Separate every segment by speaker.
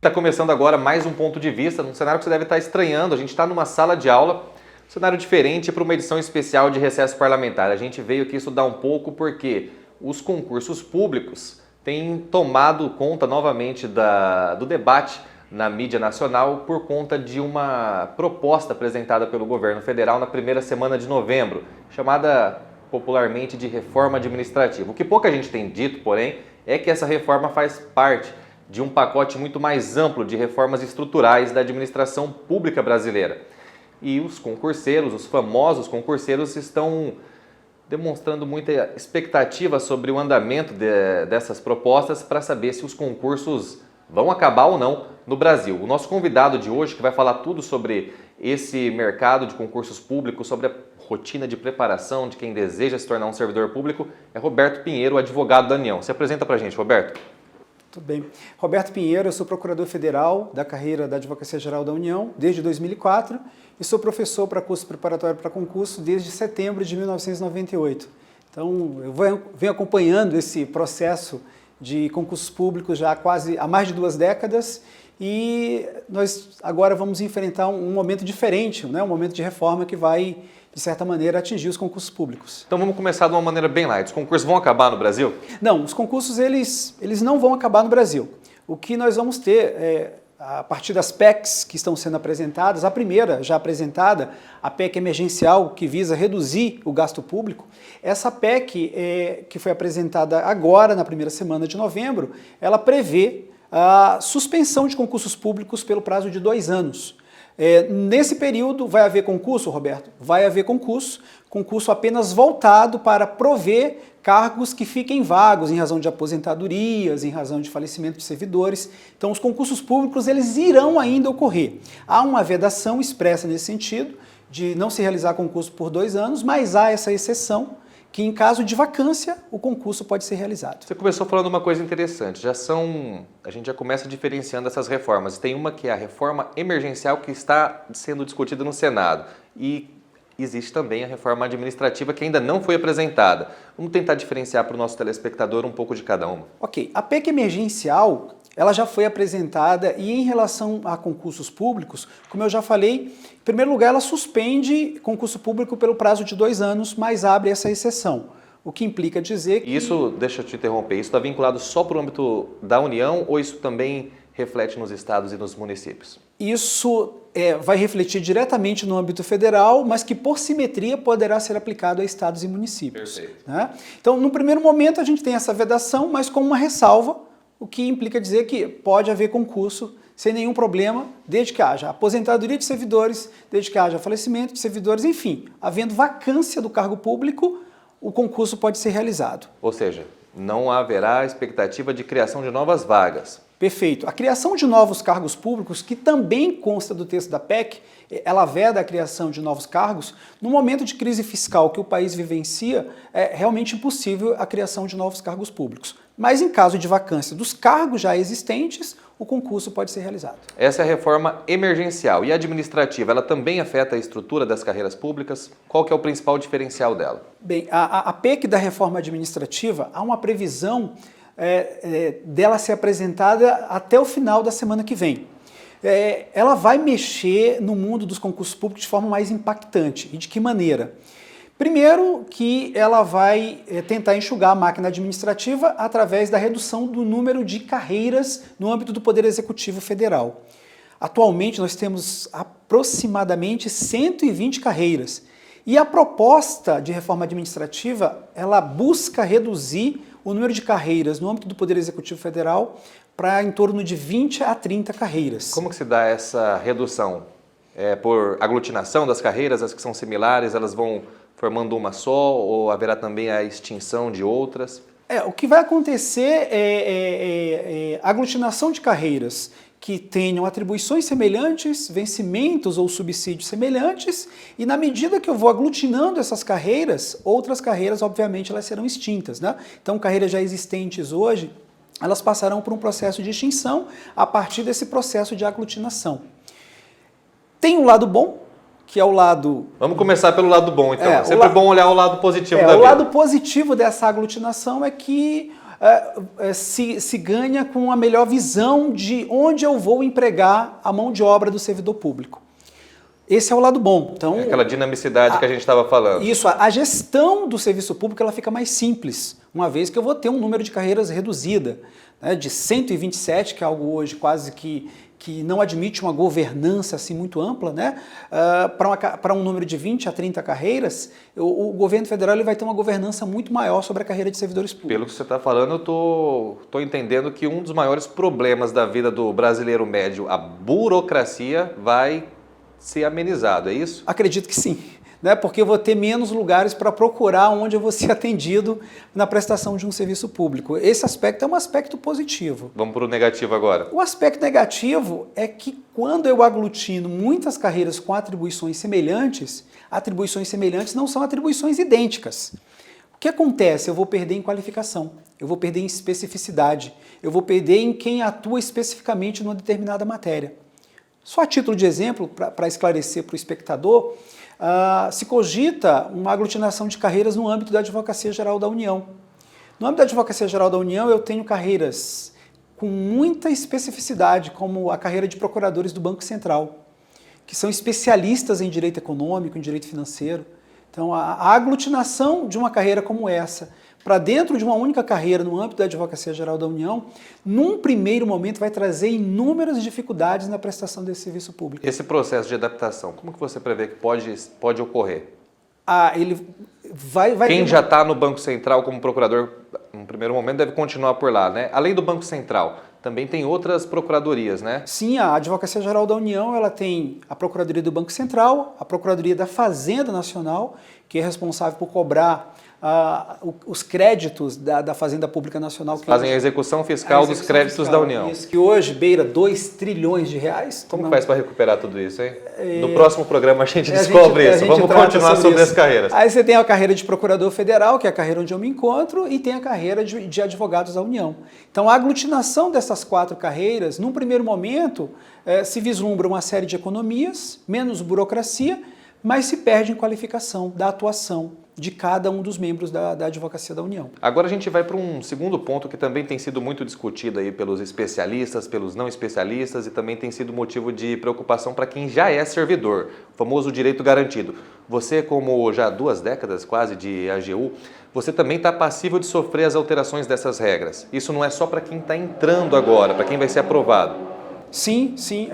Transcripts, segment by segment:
Speaker 1: Está começando agora mais um ponto de vista, num cenário que você deve estar estranhando. A gente está numa sala de aula, um cenário diferente para uma edição especial de recesso parlamentar. A gente veio aqui estudar um pouco porque os concursos públicos têm tomado conta novamente do debate na mídia nacional por conta de uma proposta apresentada pelo governo federal na primeira semana de novembro, chamada popularmente de reforma administrativa. O que pouca gente tem dito, porém, é que essa reforma faz parte de um pacote muito mais amplo de reformas estruturais da administração pública brasileira. E os concurseiros, os famosos concurseiros, estão demonstrando muita expectativa sobre o andamento dessas propostas para saber se os concursos vão acabar ou não no Brasil. O nosso convidado de hoje, que vai falar tudo sobre esse mercado de concursos públicos, sobre a rotina de preparação de quem deseja se tornar um servidor público, é Roberto Pinheiro, advogado da União. Se apresenta para a gente, Roberto.
Speaker 2: Tudo bem. Roberto Pinheiro, eu sou procurador federal da carreira da Advocacia Geral da União desde 2004 e sou professor para curso preparatório para concurso desde setembro de 1998. Então, eu venho acompanhando esse processo de concursos públicos já há mais de 2 décadas e nós agora vamos enfrentar um momento diferente, né? Um momento de reforma que vai, de certa maneira, atingir os concursos públicos.
Speaker 1: Então vamos começar de uma maneira bem light. Os concursos vão acabar no Brasil?
Speaker 2: Não, os concursos eles não vão acabar no Brasil. O que nós vamos ter a partir das PECs que estão sendo apresentadas, a primeira já apresentada, a PEC emergencial, que visa reduzir o gasto público, essa PEC que foi apresentada agora, na primeira semana de novembro, ela prevê a suspensão de concursos públicos pelo prazo de 2 anos. Nesse período vai haver concurso, Roberto? Vai haver concurso apenas voltado para prover cargos que fiquem vagos em razão de aposentadorias, em razão de falecimento de servidores. Então os concursos públicos eles irão ainda ocorrer. Há uma vedação expressa nesse sentido de não se realizar concurso por 2 anos, mas há essa exceção que em caso de vacância o concurso pode ser realizado.
Speaker 1: Você começou falando uma coisa interessante, a gente já começa diferenciando essas reformas. Tem uma que é a reforma emergencial que está sendo discutida no Senado e existe também a reforma administrativa que ainda não foi apresentada. Vamos tentar diferenciar para o nosso telespectador um pouco de cada uma.
Speaker 2: Ok, a PEC emergencial ela já foi apresentada e em relação a concursos públicos, como eu já falei, em primeiro lugar ela suspende concurso público pelo prazo de 2 anos, mas abre essa exceção. O que implica dizer que...
Speaker 1: Isso, deixa eu te interromper, isso está vinculado só para o âmbito da União ou isso também reflete nos estados e nos municípios?
Speaker 2: Isso vai refletir diretamente no âmbito federal, mas que por simetria poderá ser aplicado a estados e municípios.
Speaker 1: Perfeito.
Speaker 2: Né? Então, no primeiro momento a gente tem essa vedação, mas com uma ressalva, o que implica dizer que pode haver concurso sem nenhum problema, desde que haja aposentadoria de servidores, desde que haja falecimento de servidores, enfim, havendo vacância do cargo público, o concurso pode ser realizado.
Speaker 1: Ou seja, não haverá expectativa de criação de novas vagas.
Speaker 2: Perfeito. A criação de novos cargos públicos, que também consta do texto da PEC, ela veda a criação de novos cargos, no momento de crise fiscal que o país vivencia, é realmente impossível a criação de novos cargos públicos. Mas em caso de vacância dos cargos já existentes, o concurso pode ser realizado.
Speaker 1: Essa é a reforma emergencial. E a administrativa, ela também afeta a estrutura das carreiras públicas? Qual que é o principal diferencial dela?
Speaker 2: Bem, a PEC da reforma administrativa, há uma previsão dela ser apresentada até o final da semana que vem. Ela vai mexer no mundo dos concursos públicos de forma mais impactante. E de que maneira? Primeiro, que ela vai tentar enxugar a máquina administrativa através da redução do número de carreiras no âmbito do Poder Executivo Federal. Atualmente, nós temos aproximadamente 120 carreiras. E a proposta de reforma administrativa, ela busca reduzir o número de carreiras no âmbito do Poder Executivo Federal para em torno de 20 a 30 carreiras.
Speaker 1: Como que se dá essa redução? Por aglutinação das carreiras, as que são similares, elas vão formando uma só ou haverá também a extinção de outras?
Speaker 2: O que vai acontecer é aglutinação de carreiras que tenham atribuições semelhantes, vencimentos ou subsídios semelhantes, e na medida que eu vou aglutinando essas carreiras, outras carreiras, obviamente, elas serão extintas, né? Então, carreiras já existentes hoje, elas passarão por um processo de extinção a partir desse processo de aglutinação. Tem um lado bom, que é o lado...
Speaker 1: Vamos começar pelo lado bom, então. É sempre bom olhar o lado positivo da vida.
Speaker 2: O lado positivo dessa aglutinação é que se ganha com a melhor visão de onde eu vou empregar a mão de obra do servidor público. Esse é o lado bom. Então,
Speaker 1: aquela dinamicidade que a gente estava falando.
Speaker 2: Isso, a gestão do serviço público ela fica mais simples, uma vez que eu vou ter um número de carreiras reduzida, né, de 127, que é algo hoje quase que não admite uma governança assim muito ampla, né? Para um número de 20 a 30 carreiras, o governo federal ele vai ter uma governança muito maior sobre a carreira de servidores públicos.
Speaker 1: Pelo que você está falando, eu tô entendendo que um dos maiores problemas da vida do brasileiro médio, a burocracia, vai ser amenizado, é isso?
Speaker 2: Acredito que sim, né? Porque eu vou ter menos lugares para procurar onde eu vou ser atendido na prestação de um serviço público. Esse aspecto é um aspecto positivo.
Speaker 1: Vamos para o negativo agora.
Speaker 2: O aspecto negativo é que quando eu aglutino muitas carreiras com atribuições semelhantes não são atribuições idênticas. O que acontece? Eu vou perder em qualificação, eu vou perder em especificidade, eu vou perder em quem atua especificamente numa determinada matéria. Só a título de exemplo, para esclarecer para o espectador, se cogita uma aglutinação de carreiras no âmbito da Advocacia Geral da União. No âmbito da Advocacia Geral da União, eu tenho carreiras com muita especificidade, como a carreira de procuradores do Banco Central, que são especialistas em direito econômico, em direito financeiro. Então, a aglutinação de uma carreira como essa para dentro de uma única carreira no âmbito da Advocacia Geral da União, num primeiro momento vai trazer inúmeras dificuldades na prestação desse serviço público.
Speaker 1: Esse processo de adaptação, como que você prevê que pode ocorrer?
Speaker 2: Ele vai
Speaker 1: Quem já está no Banco Central como procurador, no primeiro momento, deve continuar por lá, né? Além do Banco Central, também tem outras procuradorias, né?
Speaker 2: Sim, a Advocacia Geral da União ela tem a Procuradoria do Banco Central, a Procuradoria da Fazenda Nacional, que é responsável por cobrar os créditos da Fazenda Pública Nacional. Que
Speaker 1: fazem a execução fiscal dos créditos da União.
Speaker 2: Isso, que hoje beira 2 trilhões de reais.
Speaker 1: Como faz para recuperar tudo isso, hein? No próximo programa a gente descobre isso. Vamos continuar sobre as carreiras.
Speaker 2: Aí você tem a carreira de Procurador Federal, que é a carreira onde eu me encontro, e tem a carreira de Advogados da União. Então a aglutinação dessas 4 carreiras, num primeiro momento, se vislumbra uma série de economias, menos burocracia, mas se perde em qualificação da atuação de cada um dos membros da Advocacia da União.
Speaker 1: Agora a gente vai para um segundo ponto que também tem sido muito discutido aí pelos especialistas, pelos não especialistas e também tem sido motivo de preocupação para quem já é servidor, o famoso direito garantido. Você, como já há 2 décadas quase de AGU, você também está passível de sofrer as alterações dessas regras. Isso não é só para quem está entrando agora, para quem vai ser aprovado.
Speaker 2: Sim, sim.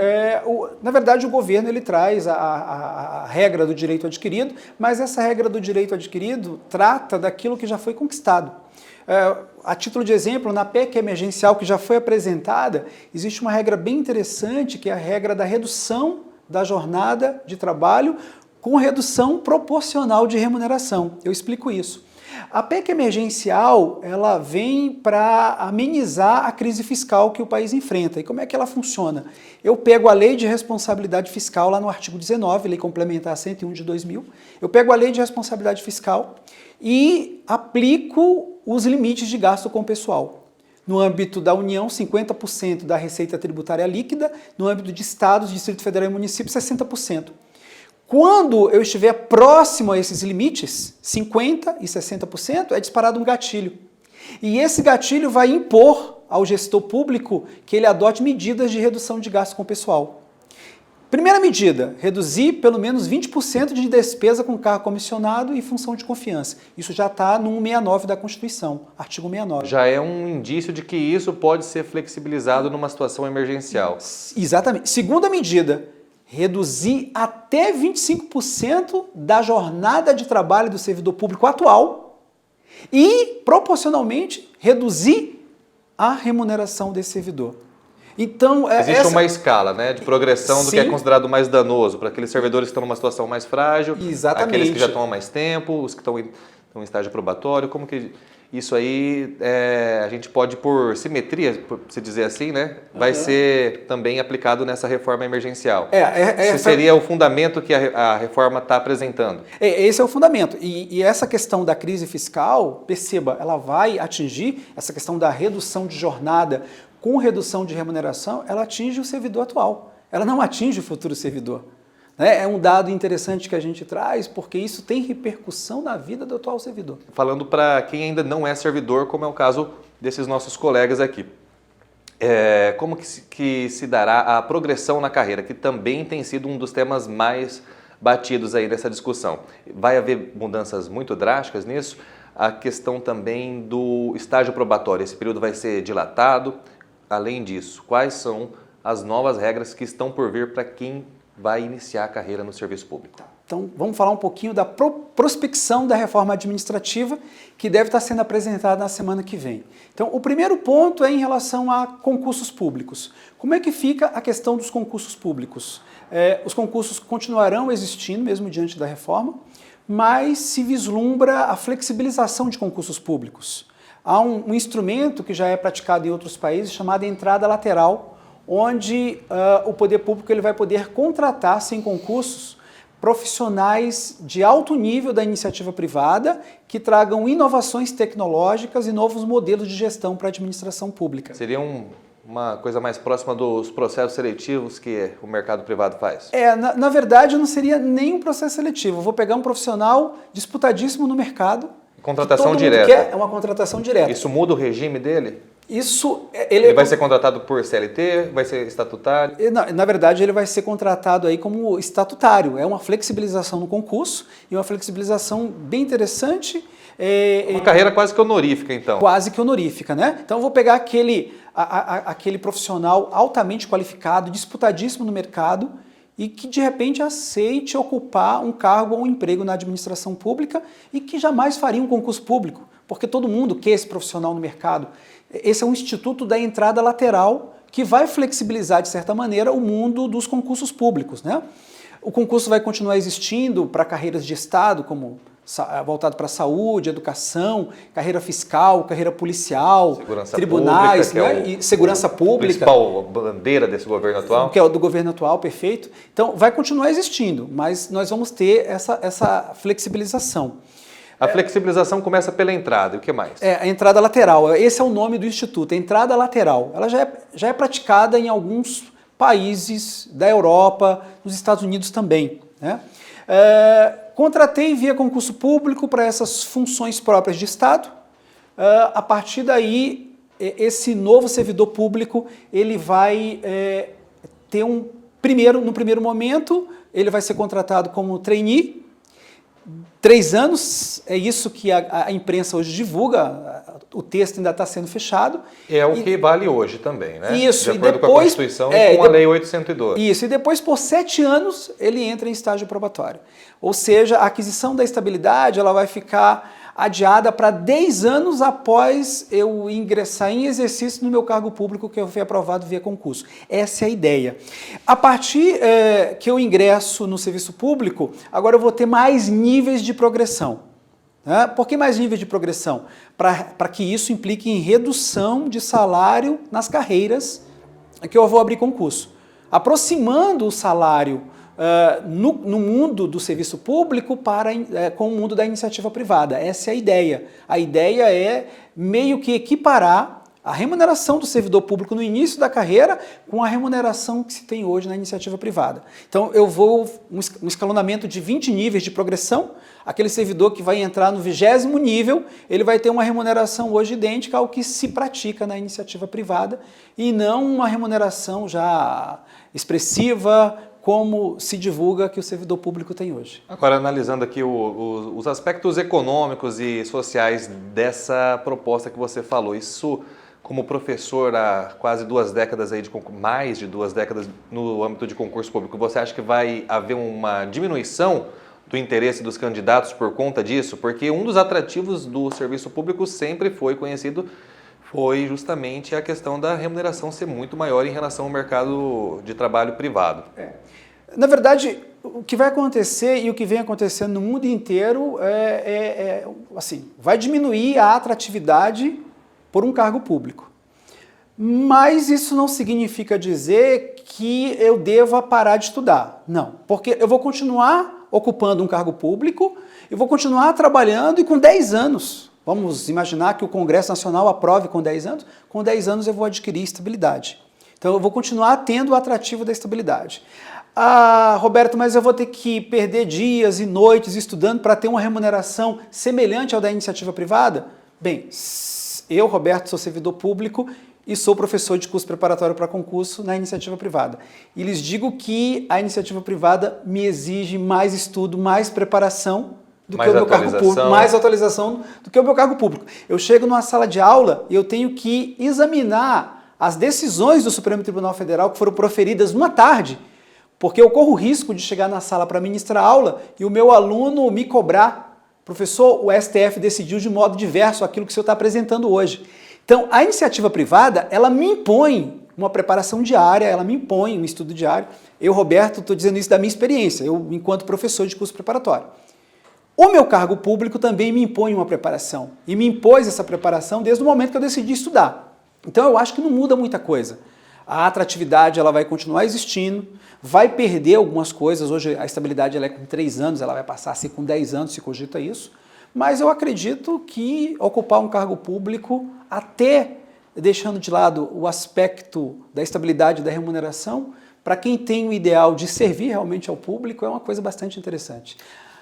Speaker 2: Na verdade, o governo ele traz a regra do direito adquirido, mas essa regra do direito adquirido trata daquilo que já foi conquistado. A título de exemplo, na PEC emergencial que já foi apresentada, existe uma regra bem interessante, que é a regra da redução da jornada de trabalho com redução proporcional de remuneração. Eu explico isso. A PEC emergencial, ela vem para amenizar a crise fiscal que o país enfrenta. E como é que ela funciona? Eu pego a Lei de Responsabilidade Fiscal, lá no artigo 19, Lei Complementar 101 de 2000, eu pego a Lei de Responsabilidade Fiscal e aplico os limites de gasto com o pessoal. No âmbito da União, 50% da receita tributária líquida, no âmbito de estados, Distrito Federal e município, 60%. Quando eu estiver próximo a esses limites, 50% e 60%, é disparado um gatilho. E esse gatilho vai impor ao gestor público que ele adote medidas de redução de gasto com o pessoal. Primeira medida, reduzir pelo menos 20% de despesa com cargo comissionado e função de confiança. Isso já está no 169 da Constituição, artigo 69.
Speaker 1: Já é um indício de que isso pode ser flexibilizado numa situação emergencial.
Speaker 2: Exatamente. Segunda medida, reduzir até 25% da jornada de trabalho do servidor público atual e, proporcionalmente, reduzir a remuneração desse servidor. Então,
Speaker 1: existe uma escala, né, de progressão do
Speaker 2: Sim.
Speaker 1: que é considerado mais danoso para aqueles servidores que estão numa situação mais frágil,
Speaker 2: Exatamente.
Speaker 1: aqueles que já estão há mais tempo, os que estão em estágio probatório. Como que isso aí a gente pode, por simetria, por se dizer assim, né, vai ser também aplicado nessa reforma emergencial? Esse seria o fundamento que a reforma está apresentando.
Speaker 2: Esse é o fundamento. E essa questão da crise fiscal, perceba, ela vai atingir essa questão da redução de jornada com redução de remuneração, ela atinge o servidor atual. Ela não atinge o futuro servidor. É um dado interessante que a gente traz, porque isso tem repercussão na vida do atual servidor.
Speaker 1: Falando para quem ainda não é servidor, como é o caso desses nossos colegas aqui. Como que se dará a progressão na carreira, que também tem sido um dos temas mais batidos aí nessa discussão. Vai haver mudanças muito drásticas nisso? A questão também do estágio probatório, esse período vai ser dilatado? Além disso, quais são as novas regras que estão por vir para quem vai iniciar a carreira no serviço público?
Speaker 2: Então, vamos falar um pouquinho da prospecção da reforma administrativa que deve estar sendo apresentada na semana que vem. Então, o primeiro ponto é em relação a concursos públicos. Como é que fica a questão dos concursos públicos? Os concursos continuarão existindo, mesmo diante da reforma, mas se vislumbra a flexibilização de concursos públicos. Há um instrumento que já é praticado em outros países chamado entrada lateral, onde o poder público ele vai poder contratar, sem concursos, profissionais de alto nível da iniciativa privada que tragam inovações tecnológicas e novos modelos de gestão para a administração pública.
Speaker 1: Seria uma coisa mais próxima dos processos seletivos que o mercado privado faz?
Speaker 2: Na verdade, não seria nem um processo seletivo. Eu vou pegar um profissional disputadíssimo no mercado.
Speaker 1: Contratação direta.
Speaker 2: Quer, é uma contratação direta.
Speaker 1: Isso muda o regime dele?
Speaker 2: Ele
Speaker 1: vai ser contratado por CLT? Vai ser estatutário?
Speaker 2: Na verdade, ele vai ser contratado aí como estatutário. É uma flexibilização no concurso e uma flexibilização bem interessante.
Speaker 1: Uma carreira quase que honorífica, então.
Speaker 2: Quase que honorífica, né? Então, eu vou pegar aquele profissional altamente qualificado, disputadíssimo no mercado e que, de repente, aceite ocupar um cargo ou um emprego na administração pública e que jamais faria um concurso público, porque todo mundo quer esse profissional no mercado. Esse é um instituto da entrada lateral que vai flexibilizar, de certa maneira, o mundo dos concursos públicos, né? O concurso vai continuar existindo para carreiras de Estado, como voltado para saúde, educação, carreira fiscal, carreira policial,
Speaker 1: segurança
Speaker 2: tribunais,
Speaker 1: pública,
Speaker 2: né? E segurança pública.
Speaker 1: Principal bandeira desse governo atual.
Speaker 2: Que é o do governo atual, perfeito. Então, vai continuar existindo, mas nós vamos ter essa flexibilização.
Speaker 1: A flexibilização começa pela entrada, e o que mais?
Speaker 2: A entrada lateral, esse é o nome do instituto, a entrada lateral. Ela já é praticada em alguns países da Europa, nos Estados Unidos também, né? Contratei via concurso público para essas funções próprias de Estado. A partir daí, esse novo servidor público, ele vai ter no primeiro momento, ele vai ser contratado como trainee. 3 anos, é isso que a imprensa hoje divulga, o texto ainda está sendo fechado.
Speaker 1: É o que vale hoje também, né?
Speaker 2: Isso,
Speaker 1: de acordo com a Constituição e com a Lei 802.
Speaker 2: Isso, e depois por 7 anos ele entra em estágio probatório. Ou seja, a aquisição da estabilidade ela vai ficar adiada para 10 anos após eu ingressar em exercício no meu cargo público que eu fui aprovado via concurso. Essa é a ideia. A partir que eu ingresso no serviço público, agora eu vou ter mais níveis de progressão. Né? Por que mais níveis de progressão? Para que isso implique em redução de salário nas carreiras que eu vou abrir concurso. Aproximando o salário no mundo do serviço público com o mundo da iniciativa privada. Essa é a ideia. A ideia é meio que equiparar a remuneração do servidor público no início da carreira com a remuneração que se tem hoje na iniciativa privada. Então, eu vou um escalonamento de 20 níveis de progressão. Aquele servidor que vai entrar no 20º nível, ele vai ter uma remuneração hoje idêntica ao que se pratica na iniciativa privada e não uma remuneração já expressiva, como se divulga que o servidor público tem hoje.
Speaker 1: Agora, analisando aqui os aspectos econômicos e sociais dessa proposta que você falou, isso, como professor há quase 2 décadas, mais de 2 décadas no âmbito de concurso público, você acha que vai haver uma diminuição do interesse dos candidatos por conta disso? Porque um dos atrativos do serviço público sempre foi justamente a questão da remuneração ser muito maior em relação ao mercado de trabalho privado.
Speaker 2: Na verdade, o que vai acontecer e o que vem acontecendo no mundo inteiro assim, vai diminuir a atratividade por um cargo público. Mas isso não significa dizer que eu deva parar de estudar. Não, porque eu vou continuar ocupando um cargo público e vou continuar trabalhando e com 10 anos. Vamos imaginar que o Congresso Nacional aprove com 10 anos. Com 10 anos eu vou adquirir estabilidade. Então eu vou continuar tendo o atrativo da estabilidade. Roberto, mas eu vou ter que perder dias e noites estudando para ter uma remuneração semelhante ao da iniciativa privada? Bem, eu, Roberto, sou servidor público e sou professor de curso preparatório para concurso na iniciativa privada. E lhes digo que a iniciativa privada me exige mais estudo, mais preparação do que o meu cargo público, mais atualização do que o meu cargo público. Eu chego numa sala de aula e eu tenho que examinar as decisões do Supremo Tribunal Federal que foram proferidas numa tarde, porque eu corro o risco de chegar na sala para ministrar aula e o meu aluno me cobrar: professor, o STF decidiu de modo diverso aquilo que o senhor está apresentando hoje. Então, a iniciativa privada, ela me impõe uma preparação diária, ela me impõe um estudo diário. Eu, Roberto, estou dizendo isso da minha experiência, eu enquanto professor de curso preparatório. O meu cargo público também me impõe uma preparação, e me impôs essa preparação desde o momento que eu decidi estudar. Então, eu acho que não muda muita coisa. A atratividade ela vai continuar existindo, vai perder algumas coisas. Hoje a estabilidade ela é com 3 anos, ela vai passar a ser com 10 anos, se cogita isso. Mas eu acredito que ocupar um cargo público, até deixando de lado o aspecto da estabilidade da remuneração, para quem tem o ideal de servir realmente ao público, é uma coisa bastante interessante.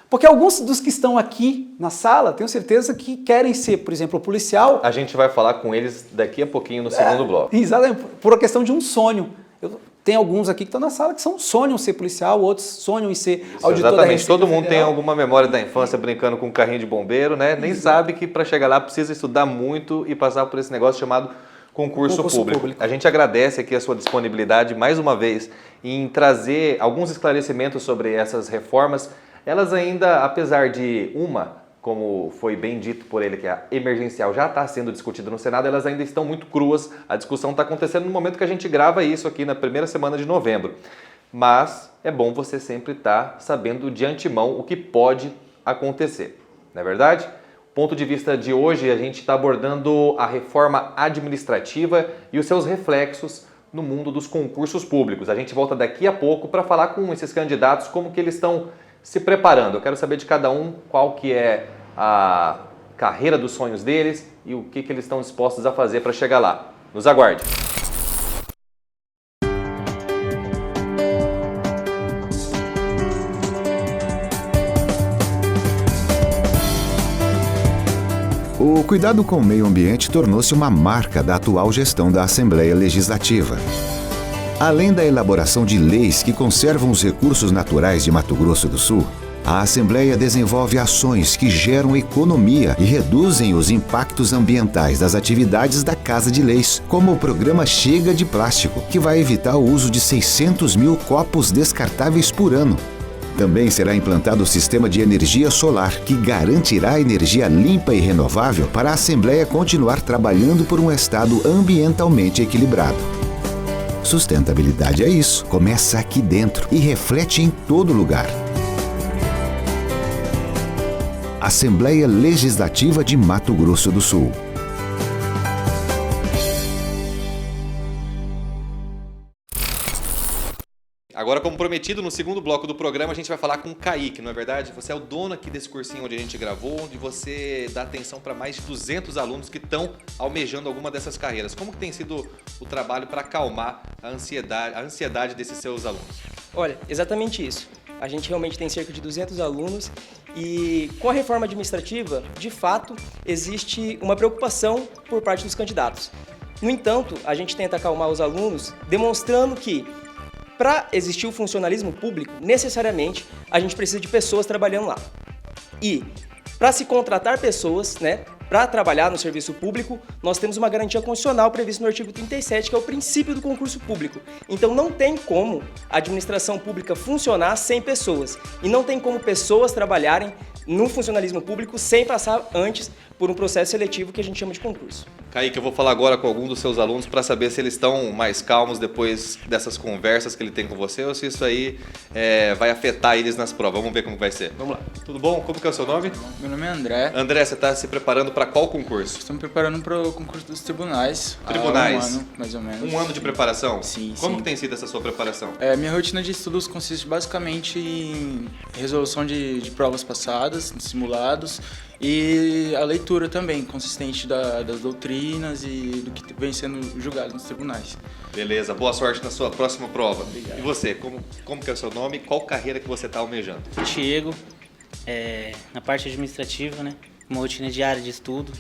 Speaker 2: Porque alguns dos que estão aqui na sala, tenho certeza que querem ser, por exemplo, policial.
Speaker 1: A gente vai falar com eles daqui a pouquinho no segundo bloco.
Speaker 2: Exatamente, por uma questão de um sonho. Tem alguns aqui que estão na sala que sonham ser policial, outros sonham em ser auditor da Receita
Speaker 1: Todo mundo
Speaker 2: Federal.
Speaker 1: tem alguma memória da infância brincando com um carrinho de bombeiro, né? Nem sabe que para chegar lá precisa estudar muito e passar por esse negócio chamado concurso público. A gente agradece aqui a sua disponibilidade mais uma vez em trazer alguns esclarecimentos sobre essas reformas. Elas ainda, apesar de como foi bem dito por ele, que a emergencial já está sendo discutida no Senado, elas ainda estão muito cruas. A discussão está acontecendo no momento que a gente grava isso aqui na primeira semana de novembro. Mas é bom você sempre estar sabendo de antemão o que pode acontecer, não é verdade? Ponto de vista de hoje, a gente está abordando a reforma administrativa e os seus reflexos no mundo dos concursos públicos. A gente volta daqui a pouco para falar com esses candidatos como que eles estão se preparando. Eu quero saber de cada um qual que é a carreira dos sonhos deles e o que eles estão dispostos a fazer para chegar lá. Nos aguarde!
Speaker 3: O cuidado com o meio ambiente tornou-se uma marca da atual gestão da Assembleia Legislativa. Além da elaboração de leis que conservam os recursos naturais de Mato Grosso do Sul, a Assembleia desenvolve ações que geram economia e reduzem os impactos ambientais das atividades da Casa de Leis, como o programa Chega de Plástico, que vai evitar o uso de 600 mil copos descartáveis por ano. Também será implantado o sistema de energia solar, que garantirá energia limpa e renovável para a Assembleia continuar trabalhando por um estado ambientalmente equilibrado. Sustentabilidade é isso, começa aqui dentro e reflete em todo lugar. Assembleia Legislativa de Mato Grosso do Sul.
Speaker 1: Agora, como prometido, no segundo bloco do programa, a gente vai falar com o Kaique, não é verdade? Você é o dono aqui desse cursinho onde a gente gravou, onde você dá atenção para mais de 200 alunos que estão almejando alguma dessas carreiras. Como que tem sido o trabalho para acalmar a ansiedade desses seus alunos?
Speaker 4: Olha, exatamente isso. A gente realmente tem cerca de 200 alunos e com a reforma administrativa, de fato, existe uma preocupação por parte dos candidatos. No entanto, a gente tenta acalmar os alunos demonstrando que para existir o funcionalismo público, necessariamente, a gente precisa de pessoas trabalhando lá. E para se contratar pessoas, para trabalhar no serviço público, nós temos uma garantia constitucional prevista no artigo 37, que é o princípio do concurso público. Então não tem como a administração pública funcionar sem pessoas. E não tem como pessoas trabalharem no funcionalismo público sem passar antes por um processo seletivo que a gente chama de concurso.
Speaker 1: Kaique, eu vou falar agora com algum dos seus alunos para saber se eles estão mais calmos depois dessas conversas que ele tem com você ou se isso aí vai afetar eles nas provas. Vamos ver como vai ser.
Speaker 4: Vamos lá.
Speaker 1: Tudo bom? Como que é o seu nome?
Speaker 5: Meu nome é André.
Speaker 1: André, você está se preparando para qual concurso?
Speaker 5: Estou me preparando para o concurso dos tribunais.
Speaker 1: Tribunais?
Speaker 5: Há um ano, mais ou menos.
Speaker 1: Um ano de preparação?
Speaker 5: Sim.
Speaker 1: Como que tem sido essa sua preparação?
Speaker 5: Minha rotina de estudos consiste basicamente em resolução de provas passadas, simulados, e a leitura também, consistente das doutrinas e do que vem sendo julgado nos tribunais.
Speaker 1: Beleza, boa sorte na sua próxima prova.
Speaker 5: Obrigado.
Speaker 1: E você, como que é o seu nome? Qual carreira que você está almejando?
Speaker 6: Diego, na parte administrativa, uma rotina diária de estudo,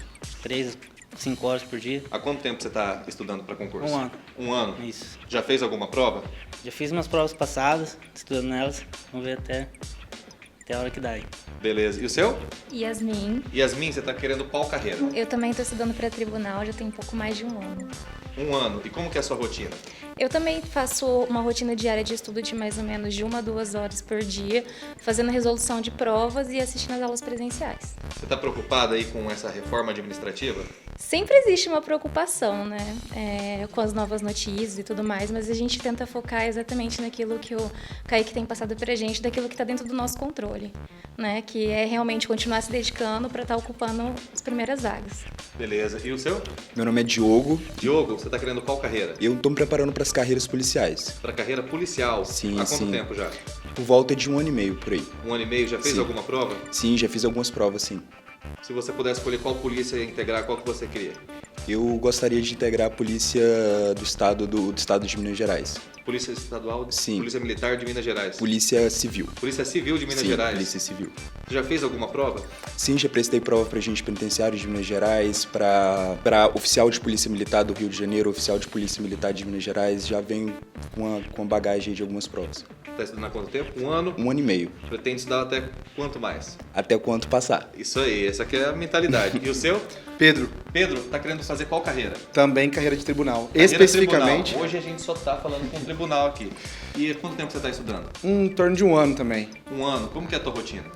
Speaker 6: 5 horas por dia.
Speaker 1: Há quanto tempo você está estudando para concurso?
Speaker 6: 1 ano.
Speaker 1: 1 ano?
Speaker 6: Isso.
Speaker 1: Já fez alguma prova?
Speaker 6: Já fiz umas provas passadas, estudando nelas. Vamos ver até a hora que dá aí.
Speaker 1: Beleza. E o seu?
Speaker 7: Yasmin.
Speaker 1: Yasmin, você está querendo qual carreira?
Speaker 7: Eu também estou estudando para tribunal, já tem um pouco mais de 1 ano.
Speaker 1: 1 ano. E como que é a sua rotina?
Speaker 7: Eu também faço uma rotina diária de estudo de mais ou menos de 1 a 2 horas por dia, fazendo resolução de provas e assistindo às aulas presenciais.
Speaker 1: Você está preocupada aí com essa reforma administrativa?
Speaker 7: Sempre existe uma preocupação, né, com as novas notícias e tudo mais, mas a gente tenta focar exatamente naquilo que o Kaique tem passado pra gente, daquilo que está dentro do nosso controle, né, que é realmente continuar se dedicando para estar ocupando as primeiras vagas.
Speaker 1: Beleza. E o seu?
Speaker 8: Meu nome é Diogo.
Speaker 1: Diogo, você está querendo qual carreira?
Speaker 8: Eu estou me preparando para as carreiras policiais.
Speaker 1: Para carreira policial?
Speaker 8: Sim,
Speaker 1: Há quanto
Speaker 8: sim.
Speaker 1: tempo já?
Speaker 8: Por volta de 1 ano e meio, por aí.
Speaker 1: 1 ano e meio? Já fez
Speaker 8: Sim.
Speaker 1: alguma prova?
Speaker 8: Sim, já fiz algumas provas, sim.
Speaker 1: Se você pudesse escolher qual polícia integrar, qual que você queria?
Speaker 8: Eu gostaria de integrar a polícia do estado de Minas Gerais.
Speaker 1: Polícia Estadual?
Speaker 8: Sim.
Speaker 1: Polícia Militar de Minas Gerais?
Speaker 8: Polícia Civil.
Speaker 1: Polícia Civil de Minas
Speaker 8: Sim,
Speaker 1: Gerais?
Speaker 8: Polícia Civil.
Speaker 1: Você já fez alguma prova?
Speaker 8: Sim, já prestei prova para agente penitenciário de Minas Gerais, para oficial de Polícia Militar do Rio de Janeiro, oficial de Polícia Militar de Minas Gerais. Já venho com uma bagagem de algumas provas.
Speaker 1: Está estudando há quanto tempo? 1 ano?
Speaker 8: 1 ano e meio.
Speaker 1: Pretende estudar até quanto mais?
Speaker 8: Até quanto passar.
Speaker 1: Isso aí, essa aqui é a mentalidade. E o seu?
Speaker 9: Pedro,
Speaker 1: Pedro, tá querendo fazer qual carreira?
Speaker 9: também carreira de tribunal.
Speaker 1: Carreira
Speaker 9: Especificamente,
Speaker 1: tribunal. Hoje a gente só tá falando com o tribunal aqui. E quanto tempo você tá estudando?
Speaker 9: em torno de 1 ano também.
Speaker 1: 1 ano. Como que é a tua rotina?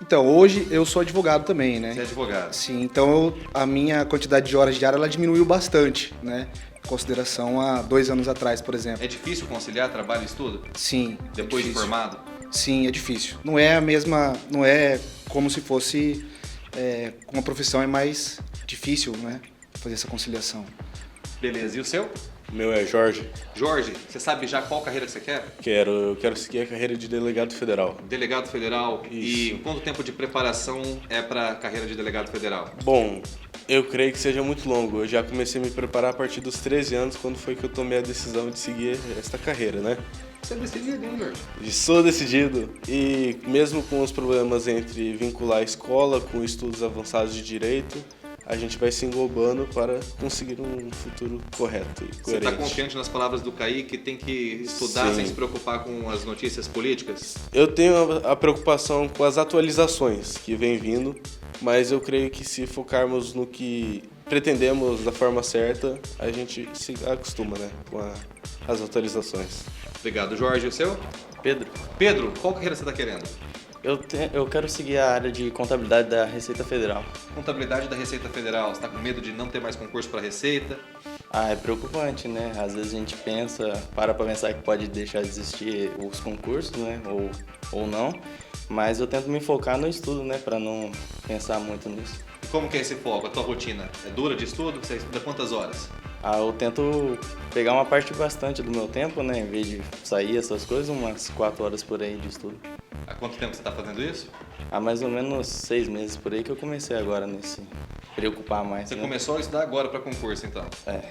Speaker 9: Então, hoje eu sou advogado também,
Speaker 1: Você é
Speaker 9: né?
Speaker 1: advogado.
Speaker 9: Sim, então a minha quantidade de horas diárias ela diminuiu bastante, né? Em consideração a 2 anos atrás, por exemplo.
Speaker 1: É difícil conciliar trabalho e estudo?
Speaker 9: Sim.
Speaker 1: Depois de
Speaker 9: difícil.
Speaker 1: formado?
Speaker 9: Sim, é difícil. Não é a mesma, não é como se fosse com uma profissão é mais difícil, né? Fazer essa conciliação.
Speaker 1: Beleza. E o seu?
Speaker 10: O meu é Jorge.
Speaker 1: Jorge, você sabe já qual carreira que você quer?
Speaker 10: Eu quero seguir a carreira de delegado federal.
Speaker 1: Delegado federal. E
Speaker 10: Isso.
Speaker 1: quanto tempo de preparação é para a carreira de delegado federal?
Speaker 10: Bom, eu creio que seja muito longo. Eu já comecei a me preparar a partir dos 13 anos, quando foi que eu tomei a decisão de seguir esta carreira, né?
Speaker 1: Você é decidido, hein, Jorge?
Speaker 10: E sou decidido. E mesmo com os problemas entre vincular a escola com estudos avançados de direito, a gente vai se englobando para conseguir um futuro correto e
Speaker 1: Você
Speaker 10: coerente.
Speaker 1: está confiante nas palavras do Kaique que tem que estudar
Speaker 10: Sim.
Speaker 1: sem se preocupar com as notícias políticas?
Speaker 10: Eu tenho a preocupação com as atualizações que vem vindo, mas eu creio que se focarmos no que pretendemos da forma certa, a gente se acostuma, né, com as atualizações.
Speaker 1: Obrigado, Jorge. E o seu?
Speaker 11: Pedro,
Speaker 1: Pedro, qual carreira você está querendo?
Speaker 11: eu quero seguir a área de contabilidade da Receita Federal.
Speaker 1: Contabilidade da Receita Federal. Você está com medo de não ter mais concurso para Receita?
Speaker 11: Ah, é preocupante, né? Às vezes a gente para pensar que pode deixar de existir os concursos, né? Ou não. Mas eu tento me focar no estudo, né? Para não pensar muito nisso.
Speaker 1: E como que é esse foco? A tua rotina é dura de estudo? Você estuda quantas horas?
Speaker 11: Ah, eu tento pegar uma parte bastante do meu tempo, né? Em vez de sair essas coisas, umas 4 horas por aí de estudo.
Speaker 1: Há quanto tempo você está fazendo isso?
Speaker 11: Há mais ou menos 6 meses por aí que eu comecei agora nesse preocupar mais.
Speaker 1: Você
Speaker 11: né?
Speaker 1: começou a estudar agora para concurso, então?
Speaker 11: É.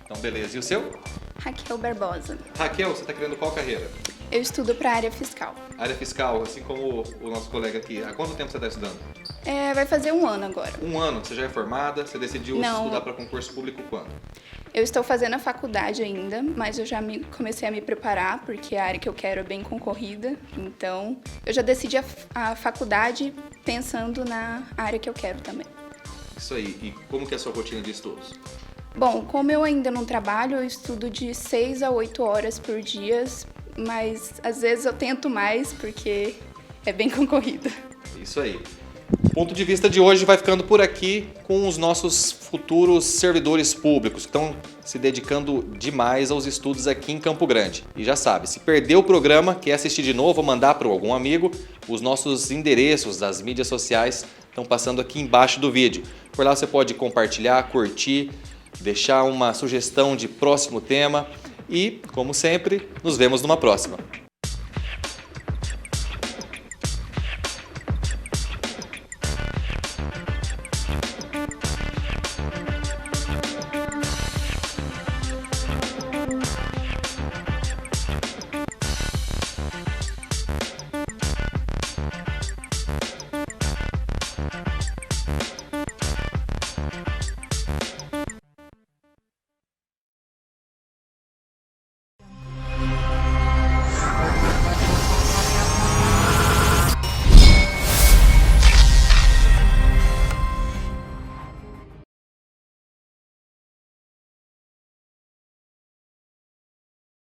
Speaker 1: Então, beleza. E o seu?
Speaker 12: Raquel Barbosa.
Speaker 1: Raquel, você está querendo qual carreira?
Speaker 12: Eu estudo para a área fiscal.
Speaker 1: Área fiscal, assim como o nosso colega aqui. Há quanto tempo você está estudando?
Speaker 12: Vai fazer 1 ano agora.
Speaker 1: 1 ano. Você já é formada? Você decidiu
Speaker 12: Não.
Speaker 1: estudar para concurso público quando?
Speaker 12: Eu estou fazendo a faculdade ainda, mas eu já comecei a me preparar, porque a área que eu quero é bem concorrida. Então, eu já decidi a faculdade pensando na área que eu quero também.
Speaker 1: Isso aí. E como que é a sua rotina de estudos?
Speaker 12: Bom, como eu ainda não trabalho, eu estudo de 6 a 8 horas por dia, mas às vezes eu tento mais, porque é bem concorrida.
Speaker 1: Isso aí. O ponto de vista de hoje vai ficando por aqui com os nossos futuros servidores públicos que estão se dedicando demais aos estudos aqui em Campo Grande. E já sabe, se perdeu o programa, quer assistir de novo ou mandar para algum amigo, os nossos endereços das mídias sociais estão passando aqui embaixo do vídeo. Por lá você pode compartilhar, curtir, deixar uma sugestão de próximo tema e, como sempre, nos vemos numa próxima.